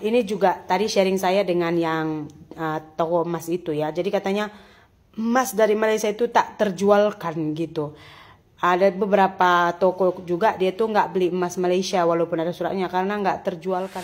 Ini juga tadi sharing saya dengan yang toko emas itu ya. Jadi katanya emas dari Malaysia itu tak terjualkan gitu. Ada beberapa toko juga dia tuh nggak beli emas Malaysia walaupun ada suratnya karena nggak terjualkan.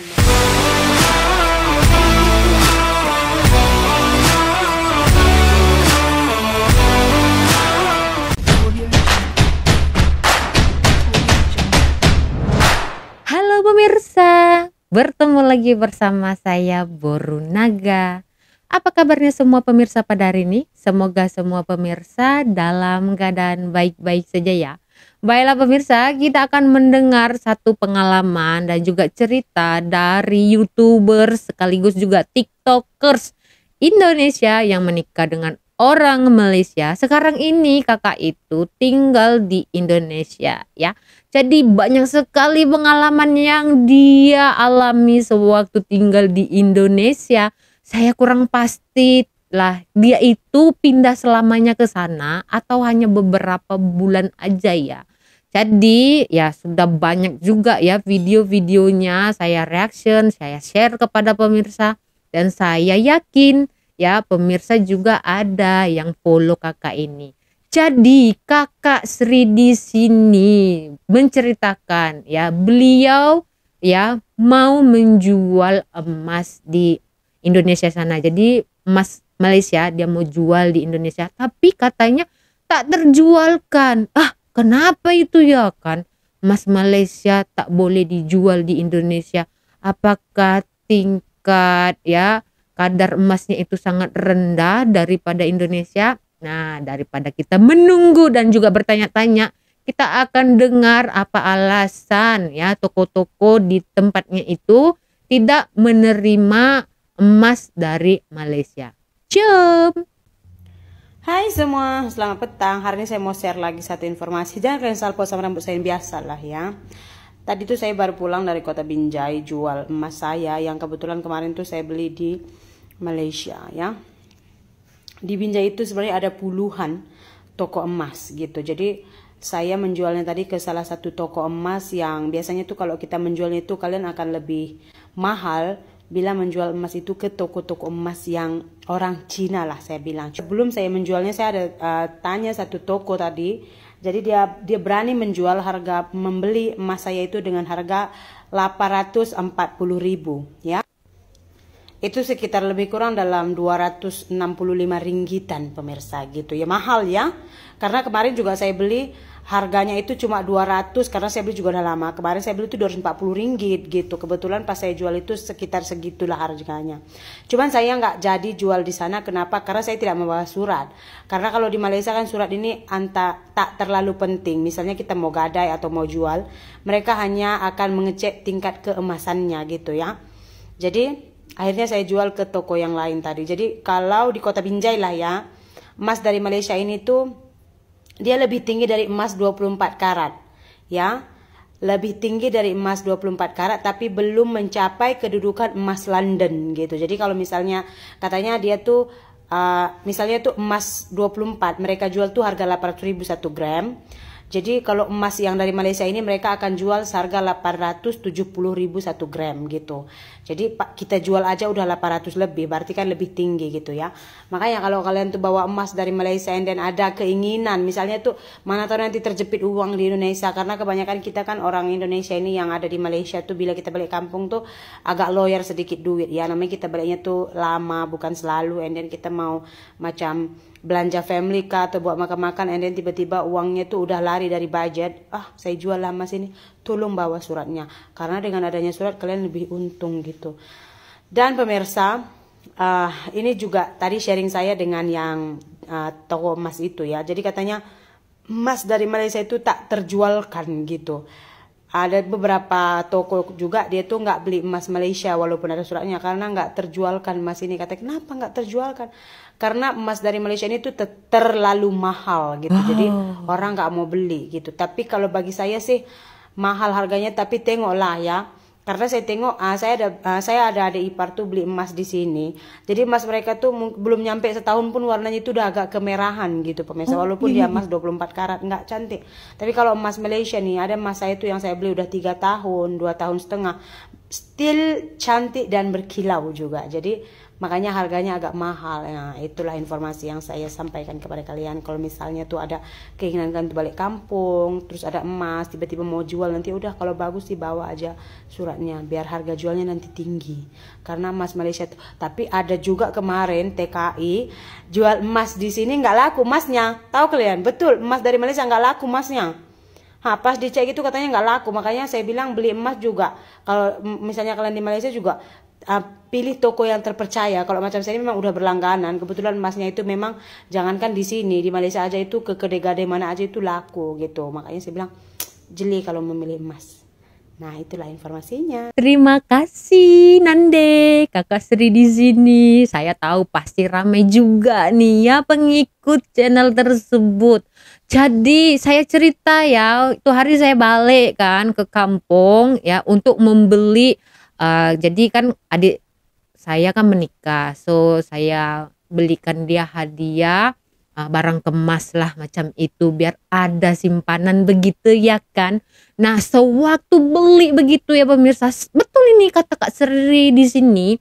Halo pemirsa, bertemu lagi bersama saya Borunaga. Apa kabarnya semua pemirsa pada hari ini? Semoga semua pemirsa dalam keadaan baik-baik saja ya. Baiklah pemirsa, kita akan mendengar satu pengalaman dan juga cerita dari YouTuber sekaligus juga TikTokers Indonesia yang menikah dengan orang Malaysia. Sekarang ini kakak itu tinggal di Indonesia ya. Jadi banyak sekali pengalaman yang dia alami sewaktu tinggal di Indonesia. Saya kurang pasti lah dia itu pindah selamanya ke sana atau hanya beberapa bulan aja ya. Jadi ya sudah banyak juga ya video-videonya saya reaction, saya share kepada pemirsa. Dan saya yakin ya pemirsa juga ada yang follow kakak ini. Jadi kakak Sri di sini menceritakan ya beliau ya mau menjual emas di Indonesia sana. Jadi emas Malaysia dia mau jual di Indonesia tapi katanya tak terjualkan. Kenapa itu ya kan? Emas Malaysia tak boleh dijual di Indonesia. Apakah tingkat ya kadar emasnya itu sangat rendah daripada Indonesia? Nah, daripada kita menunggu dan juga bertanya-tanya, kita akan dengar apa alasan ya toko-toko di tempatnya itu tidak menerima emas dari Malaysia. Jom. Hai semua, selamat petang. Hari ini saya mau share lagi satu informasi. Jangan kalian salpo sama rambut saya yang biasa lah ya. Tadi tuh saya baru pulang dari kota Binjai jual emas saya yang kebetulan kemarin tuh saya beli di Malaysia ya. Di Binjai itu sebenarnya ada puluhan toko emas gitu. Jadi saya menjualnya tadi ke salah satu toko emas yang biasanya tuh kalau kita menjualnya itu kalian akan lebih mahal bila menjual emas itu ke toko-toko emas yang orang Cina lah saya bilang. Sebelum saya menjualnya saya ada tanya satu toko tadi. Jadi dia berani menjual harga membeli emas saya itu dengan harga 840.000 ya. Itu sekitar lebih kurang dalam 265 ringgitan pemirsa gitu ya, mahal ya. Karena kemarin juga saya beli harganya itu cuma 200 karena saya beli juga udah lama. Kemarin saya beli itu 240 ringgit gitu. Kebetulan pas saya jual itu sekitar segitulah harganya. Cuman saya nggak jadi jual di sana. Kenapa? Karena saya tidak membawa surat. Karena kalau di Malaysia kan surat ini tak terlalu penting. Misalnya kita mau gadai atau mau jual, mereka hanya akan mengecek tingkat keemasannya gitu ya. Jadi akhirnya saya jual ke toko yang lain tadi. Jadi kalau di kota Binjai lah ya, emas dari Malaysia ini tuh dia lebih tinggi dari emas 24 karat ya. Lebih tinggi dari emas 24 karat tapi belum mencapai kedudukan emas London gitu. Jadi kalau misalnya katanya dia tuh misalnya tuh emas 24 mereka jual tuh harga 800.000 1 gram. Jadi kalau emas yang dari Malaysia ini mereka akan jual seharga 870.000 1 gram gitu. Jadi kita jual aja udah 800 lebih, berarti kan lebih tinggi gitu ya. Makanya kalau kalian tuh bawa emas dari Malaysia dan ada keinginan, misalnya tuh mana tahu nanti terjepit uang di Indonesia. Karena kebanyakan kita kan orang Indonesia ini yang ada di Malaysia tuh bila kita balik kampung tuh agak lawyer sedikit duit ya. Namanya kita baliknya tuh lama bukan selalu, dan kita mau macam belanja family kah atau buat makan-makan, dan tiba-tiba uangnya tuh udah lari dari budget. Saya jual lah emas ini, tolong bawa suratnya karena dengan adanya surat kalian lebih untung gitu. Dan pemirsa, ini juga tadi sharing saya dengan yang toko emas itu ya. Jadi katanya emas dari Malaysia itu tak terjualkan gitu. Ada beberapa toko juga dia tuh nggak beli emas Malaysia walaupun ada suratnya karena nggak terjualkan emas ini. Katanya kenapa nggak terjualkan? Karena emas dari Malaysia ini tuh terlalu mahal gitu. Jadi orang nggak mau beli gitu. Tapi kalau bagi saya sih mahal harganya, tapi tengoklah ya. Karena saya tengok saya ada adik ipar tuh beli emas di sini. Jadi emas mereka tuh belum nyampe setahun pun warnanya itu udah agak kemerahan gitu pemirsa. Walaupun dia emas 24 karat nggak cantik. Tapi kalau emas Malaysia nih, ada emas saya tuh yang saya beli udah 3 tahun, 2 tahun setengah. still cantik dan berkilau juga. Jadi makanya harganya agak mahal. Nah, itulah informasi yang saya sampaikan kepada kalian. Kalau misalnya tuh ada keinginan kan balik kampung, terus ada emas, tiba-tiba mau jual, nanti udah kalau bagus sih bawa aja suratnya, biar harga jualnya nanti tinggi. Karena emas Malaysia tuh. Tapi ada juga kemarin TKI jual emas di sini nggak laku emasnya. Tahu kalian? Betul, emas dari Malaysia nggak laku emasnya. Pas dicek itu katanya nggak laku. Makanya saya bilang beli emas juga, kalau misalnya kalian di Malaysia juga, pilih toko yang terpercaya. Kalau macam saya ini memang udah berlangganan, kebetulan emasnya itu memang jangankan di sini, di Malaysia aja itu ke kedai-kedai mana aja itu laku gitu. Makanya saya bilang jeli kalau memilih emas. Nah, itulah informasinya. Terima kasih Nande, Kakak Sri di sini. Saya tahu pasti ramai juga nih ya pengikut channel tersebut. Jadi saya cerita ya, itu hari saya balik kan ke kampung ya untuk membeli. Jadi kan adik saya kan menikah, so saya belikan dia hadiah. Barang kemas lah macam itu biar ada simpanan begitu ya kan. Nah, sewaktu beli begitu ya pemirsa, betul ini kata Kak Sri di sini.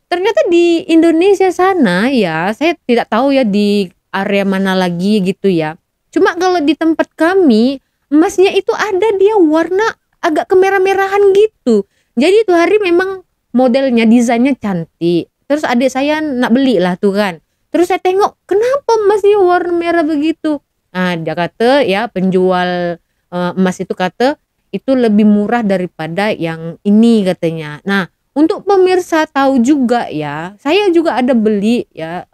Ternyata di Indonesia sana ya, saya tidak tahu ya di area mana lagi gitu ya. Cuma kalau di tempat kami, emasnya itu ada dia warna agak kemerah-merahan gitu. Jadi itu hari memang modelnya, desainnya cantik. Terus adik saya nak beli lah tuh kan. Terus saya tengok, kenapa emasnya warna merah begitu? Nah, dia kata ya penjual emas itu kata itu lebih murah daripada yang ini katanya. Nah, untuk pemirsa tahu juga ya, saya juga ada beli ya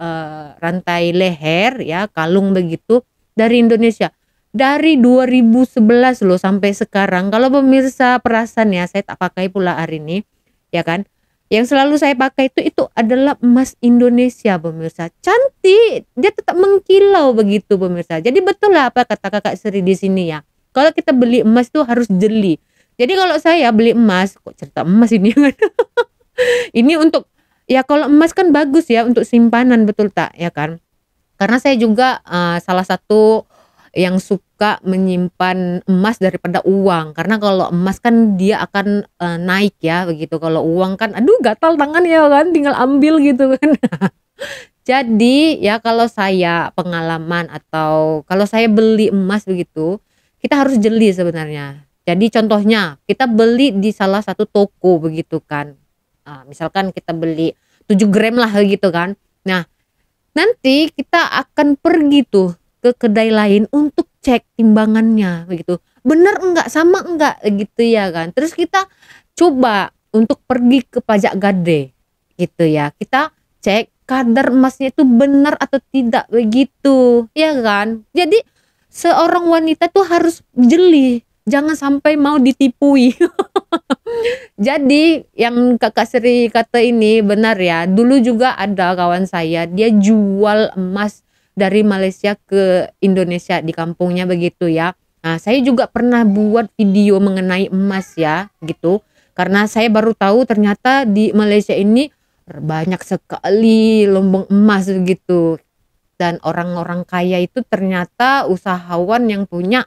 rantai leher ya, kalung begitu dari Indonesia. Dari 2011 loh sampai sekarang. Kalau pemirsa perasan ya, saya tak pakai pula hari ini, ya kan? Yang selalu saya pakai itu adalah emas Indonesia pemirsa. Cantik, dia tetap mengkilau begitu pemirsa. Jadi betul lah apa kata Kakak Sri di sini ya. Kalau kita beli emas tuh harus jeli. Jadi kalau saya beli emas, kok cerita emas ini kan? Ini untuk ya kalau emas kan bagus ya untuk simpanan, betul tak ya kan? Karena saya juga salah satu yang suka menyimpan emas daripada uang, karena kalau emas kan dia akan naik ya begitu. Kalau uang kan aduh gatal tangan ya kan, tinggal ambil gitu kan. Jadi ya kalau saya pengalaman atau kalau saya beli emas begitu, kita harus jeli sebenarnya. Jadi contohnya kita beli di salah satu toko begitu kan, misalkan kita beli 7 gram lah gitu kan. Nah, nanti kita akan pergi tuh ke kedai lain untuk cek timbangannya begitu, benar enggak, sama enggak gitu ya kan. Terus kita coba untuk pergi ke pajak gade gitu ya, kita cek kadar emasnya itu benar atau tidak begitu ya kan. Jadi seorang wanita tuh harus jeli, jangan sampai mau ditipui. Jadi yang Kakak Sri kata ini benar ya. Dulu juga ada kawan saya, dia jual emas dari Malaysia ke Indonesia di kampungnya begitu ya. Nah, saya juga pernah buat video mengenai emas ya gitu. Karena saya baru tahu ternyata di Malaysia ini banyak sekali lumbung emas begitu. Dan orang-orang kaya itu ternyata usahawan yang punya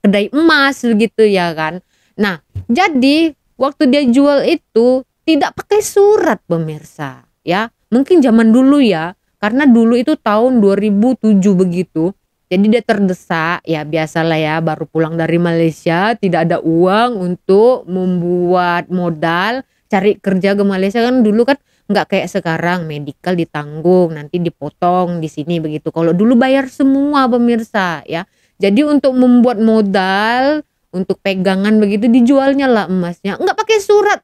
kedai emas begitu ya kan. Nah, jadi waktu dia jual itu tidak pakai surat pemirsa ya. Mungkin zaman dulu ya. Karena dulu itu tahun 2007 begitu. Jadi dia terdesak, ya biasalah ya, baru pulang dari Malaysia, tidak ada uang untuk membuat modal, cari kerja ke Malaysia kan dulu kan nggak kayak sekarang, medical ditanggung, nanti dipotong di sini begitu. Kalau dulu bayar semua pemirsa ya. Jadi untuk membuat modal, untuk pegangan begitu dijualnya lah emasnya, nggak pakai surat.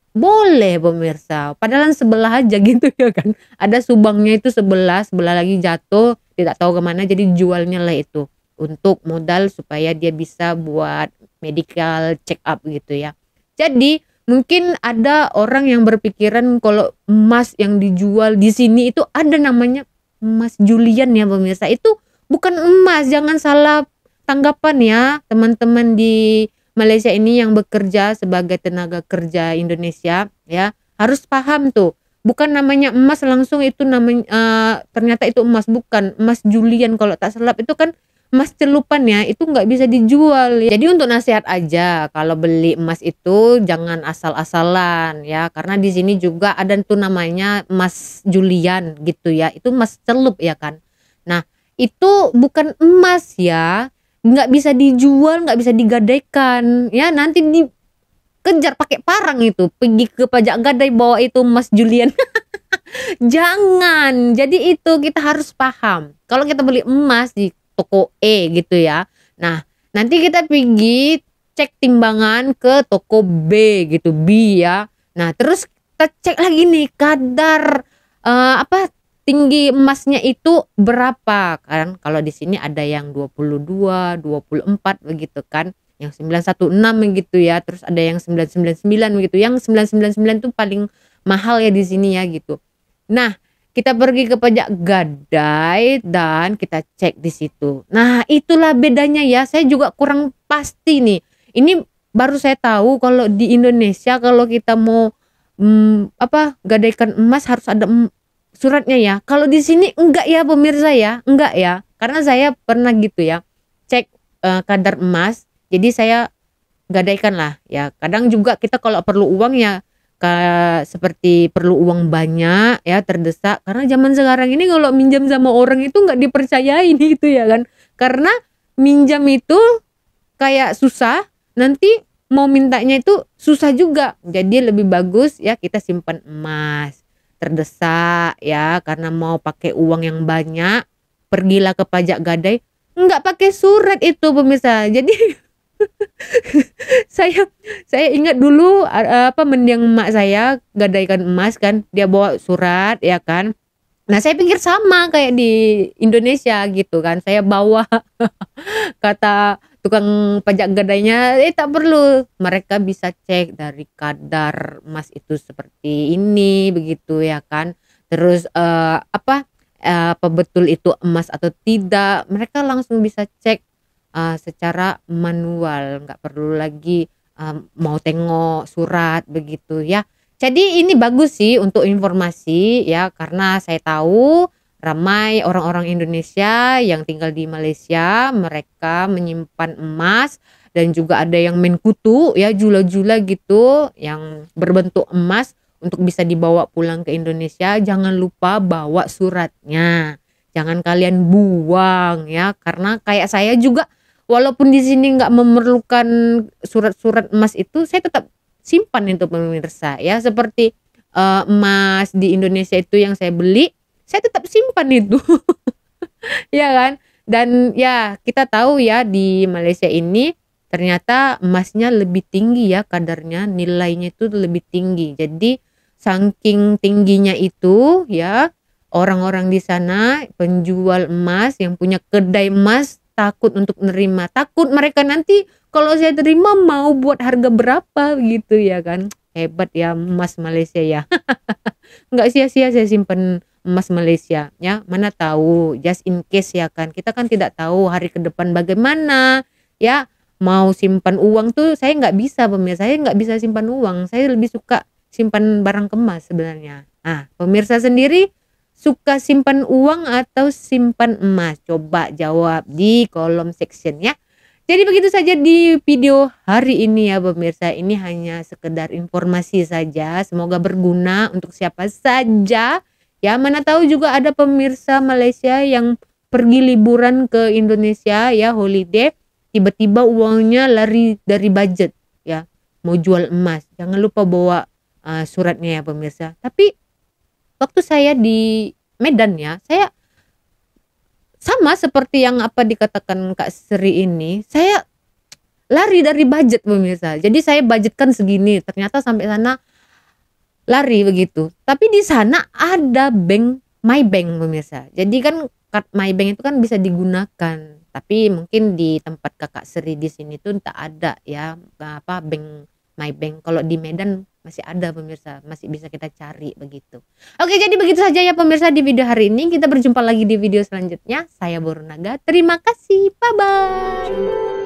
Boleh pemirsa, padahal sebelah aja gitu ya kan. Ada subangnya itu sebelah lagi jatuh, tidak tahu kemana, jadi jualnya lah itu untuk modal supaya dia bisa buat medical check up gitu ya. Jadi mungkin ada orang yang berpikiran kalau emas yang dijual di sini itu ada namanya emas Julian ya pemirsa. Itu bukan emas, jangan salah tanggapan ya teman-teman di Malaysia ini yang bekerja sebagai tenaga kerja Indonesia ya, harus paham tuh, bukan namanya emas langsung itu namanya ternyata itu emas, bukan emas Julian. Kalau tak salah itu kan emas celupannya itu nggak bisa dijual. Jadi untuk nasihat aja, kalau beli emas itu jangan asal-asalan ya, karena di sini juga ada tuh namanya emas Julian gitu ya, itu emas celup ya kan. Nah itu bukan emas ya, nggak bisa dijual, nggak bisa digadaikan ya, nanti dikejar pakai parang itu, pergi ke pajak gadai bawa itu emas Julian. Jangan. Jadi itu kita harus paham. Kalau kita beli emas di toko E gitu ya. Nah, nanti kita pergi cek timbangan ke toko B gitu, B ya. Nah, terus kita cek lagi nih kadar tinggi emasnya itu berapa kan? Kalau di sini ada yang 22, 24 begitu kan. Yang 916 begitu ya. Terus ada yang 999 begitu. Yang 999 itu paling mahal ya di sini ya gitu. Nah, kita pergi ke pajak gadai dan kita cek di situ. Nah, itulah bedanya ya. Saya juga kurang pasti nih. Ini baru saya tahu kalau di Indonesia kalau kita mau gadaikan emas harus ada suratnya ya. Kalau di sini enggak ya pemirsa ya, enggak ya. Karena saya pernah gitu ya, cek kadar emas. Jadi saya gadaikan lah ya. Kadang juga kita kalau perlu uang ya, seperti perlu uang banyak ya, terdesak, karena zaman sekarang ini kalau minjam sama orang itu nggak dipercayain gitu ya kan, karena minjam itu kayak susah, nanti mau mintanya itu susah juga. Jadi lebih bagus ya kita simpan emas. Terdesak ya karena mau pakai uang yang banyak, pergilah ke pajak gadai, nggak pakai surat itu pemirsa. Jadi saya ingat dulu mendiang emak saya gadaikan emas kan, dia bawa surat ya kan. Nah saya pikir sama kayak di Indonesia gitu kan, saya bawa kata tukang pajak gadainya, tak perlu, mereka bisa cek dari kadar emas itu seperti ini begitu ya kan. Terus apa betul itu emas atau tidak, mereka langsung bisa cek secara manual, nggak perlu lagi mau tengok surat begitu ya. Jadi ini bagus sih untuk informasi ya, karena saya tahu ramai orang-orang Indonesia yang tinggal di Malaysia, mereka menyimpan emas dan juga ada yang main kutu ya, jula-jula gitu yang berbentuk emas untuk bisa dibawa pulang ke Indonesia. Jangan lupa bawa suratnya. Jangan kalian buang ya, karena kayak saya juga walaupun di sini nggak memerlukan surat-surat emas itu, saya tetap simpan itu pemirsa ya. Seperti emas di Indonesia itu yang saya beli, saya tetap simpan itu. Ya kan? Dan ya kita tahu ya di Malaysia ini ternyata emasnya lebih tinggi ya kadarnya, nilainya itu lebih tinggi. Jadi saking tingginya itu ya, orang-orang di sana penjual emas yang punya kedai emas takut untuk menerima, takut mereka nanti kalau saya terima mau buat harga berapa gitu ya kan. Hebat ya emas Malaysia ya. Nggak sia-sia saya simpen emas Malaysia ya, mana tahu just in case ya kan, kita kan tidak tahu hari ke depan bagaimana ya. Mau simpan uang tuh saya nggak bisa pemirsa, saya nggak bisa simpan uang, saya lebih suka simpan barang kemas sebenarnya. Nah pemirsa sendiri suka simpan uang atau simpan emas? Coba jawab di kolom section ya. Jadi begitu saja di video hari ini ya pemirsa. Ini hanya sekedar informasi saja. Semoga berguna untuk siapa saja. Ya mana tahu juga ada pemirsa Malaysia yang pergi liburan ke Indonesia ya, holiday. Tiba-tiba uangnya lari dari budget ya. Mau jual emas. Jangan lupa bawa suratnya ya pemirsa. Tapi waktu saya di Medan ya, saya sama seperti yang apa dikatakan Kak Sri ini, saya lari dari budget pemirsa. Jadi saya budgetkan segini, ternyata sampai sana lari begitu. Tapi di sana ada bank MyBank pemirsa. Jadi kan MyBank itu kan bisa digunakan. Tapi mungkin di tempat Kakak Sri di sini tuh tak ada ya bank MyBank. Kalau di Medan masih ada pemirsa, masih bisa kita cari begitu. Oke, jadi begitu saja ya pemirsa di video hari ini. Kita berjumpa lagi di video selanjutnya. Saya Boru Naga. Terima kasih. Bye bye.